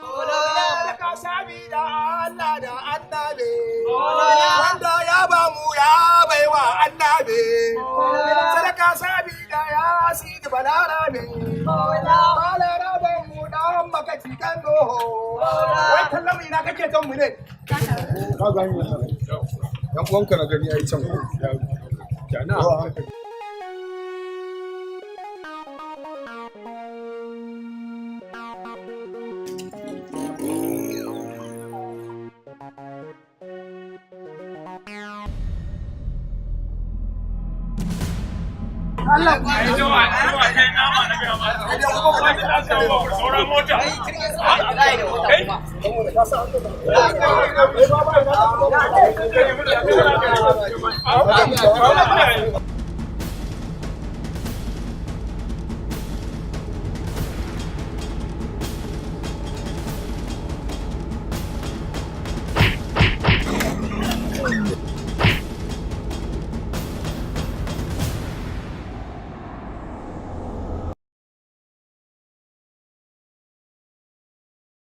Sadaka sabida Allah da annabi. Wanda ya ba mu ya baiwa annabi. Sadaka sabida ya sidi balarabe. Balarabe mu dan maka cikin doho. Wai kallon ina kake son mu ne? Ka gani wannan. Yan uwanka na gani ai can. Jana. Allah ya ji wa kai nama na ga ma. Wani da aka ba sauran mota. Ai da mota kuma. Saboda ka san an